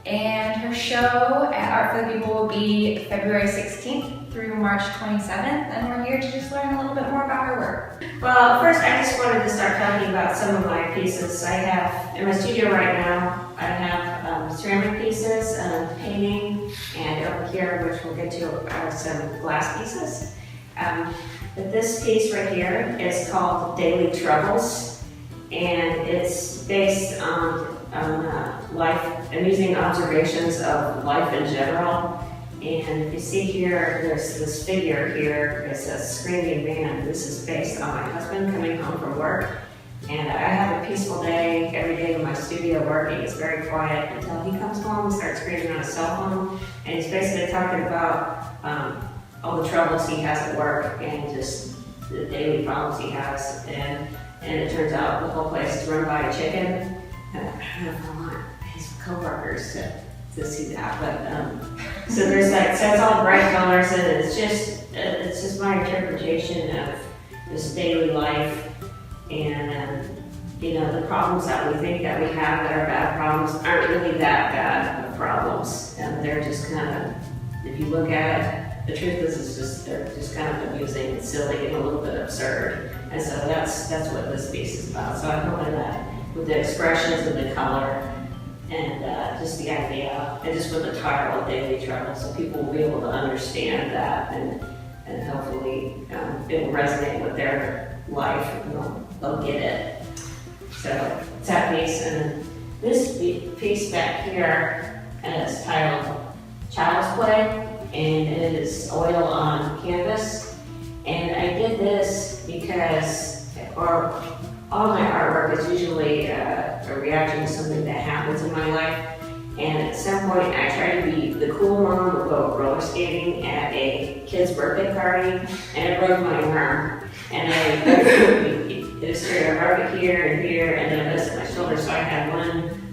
and her show at Art for the People will be February 16th through March 27th, and we're here to just learn a little bit more about her work. Well, first I just wanted to start talking about some of my pieces. I have, in my studio right now, I have ceramic pieces, painting, and over here, which we'll get to, are some glass pieces. But this piece right here is called Daily Troubles, and it's based on life, amusing observations of life in general. And if you see here, there's this figure here, it's a screaming man. This is based on my husband coming home from work. And I have a peaceful day every day in my studio working. It's very quiet until he comes home and starts screaming on his cell phone. And he's basically talking about all the troubles he has at work and just the daily problems he has. And it turns out the whole place is run by a chicken. And I don't know if I want his coworkers to see that, but so there's like, so it's all bright colors, and it's just my interpretation of this daily life, and you know, the problems that we think that we have that are bad problems aren't really that bad of problems, and they're just kind of, if you look at it, the truth is they're just kind of amusing and silly and a little bit absurd, and so that's what this piece is about. So I'm hoping that with the expressions and the color, and just the idea, and just with the title of Daily Trouble, so people will be able to understand that, and hopefully it will resonate with their life, and they'll get it. So it's that piece, and this piece back here is titled Child's Play, and it is oil on canvas. And I did this because, all my artwork is usually a reaction to something that happens in my life. And at some point, I tried to be the cool mom who would go roller skating at a kid's birthday party, and I broke my arm. And it was I broke it here and here, and then I missed my shoulder, so I had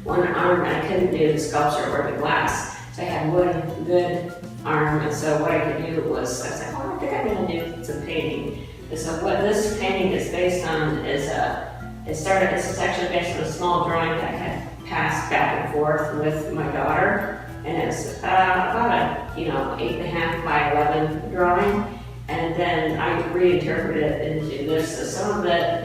one arm, and I couldn't do the sculpture or the glass. So I had one good arm, and so what I could do was, I was like, oh, I think I'm gonna do some painting. And so what this painting is based on is this is actually based on a small drawing that I had passed back and forth with my daughter, and it's about a 8.5 by 11 drawing, and then I reinterpreted it into this. So some of it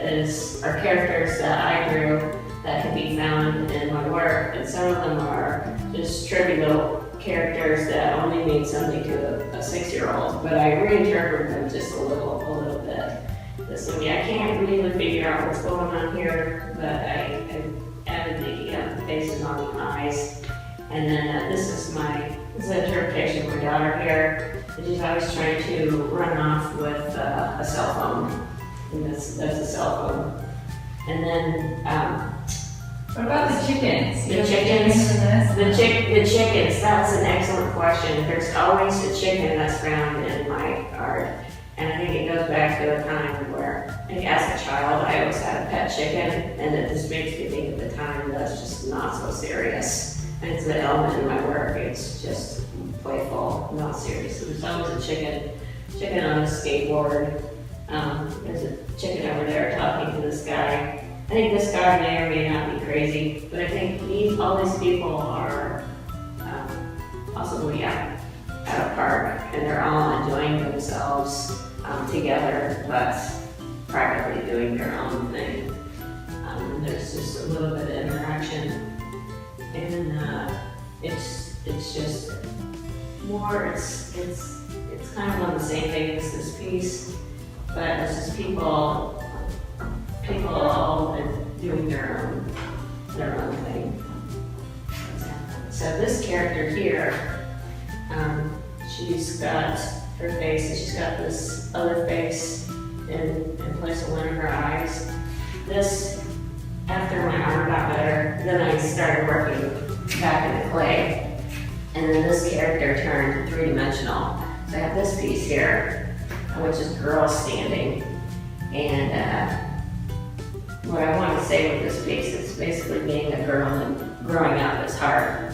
are characters that I drew that can be found in my work, and some of them are just trivial characters that only mean something to a 6-year-old, but I reinterpreted them just a little bit. So yeah, I can't really figure out what's going on here, but I added the faces on the eyes. And then this is an interpretation of my daughter here. She's always trying to run off with a cell phone. And that's a cell phone. And then What about the chickens? The chickens, that's an excellent question. There's always a chicken that's found in my art. And I think it goes back to a time where, I think as a child, I always had a pet chicken, and it just makes me think of the time that's just not so serious. And it's an element in my work, it's just playful, not serious. So there's always a chicken on a skateboard. There's a chicken over there talking to this guy. I think this guy may or may not be crazy, but I think all these people are possibly out at a park, and they're all enjoying themselves together, but privately doing their own thing. And there's just a little bit of interaction, and it's just more. It's kind of on the same thing as this piece, but it's just people all doing their own thing. So this character here, she's got her face, and she's got this other face in place of one of her eyes. This, after my arm got better, then I started working back in the clay, and then this character turned three-dimensional. So I have this piece here, which is girl standing, and what I want to say with this piece is basically being a girl and growing up is hard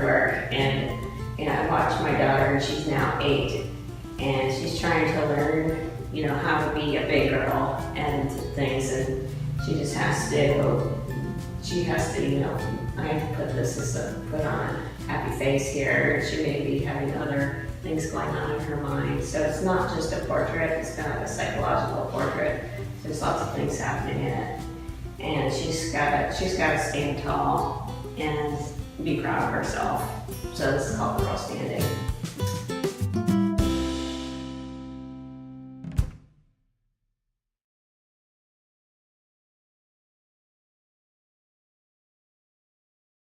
work. And I watched my daughter, and she's now 8, and she's trying to learn, how to be a big girl and things, and she just has to she has to, I put this as put on a happy face here. She may be having other things going on in her mind. So it's not just a portrait, it's kind of a psychological portrait. There's lots of things happening in it. And she's got to stand tall and be proud of herself. So this is called the girl standing.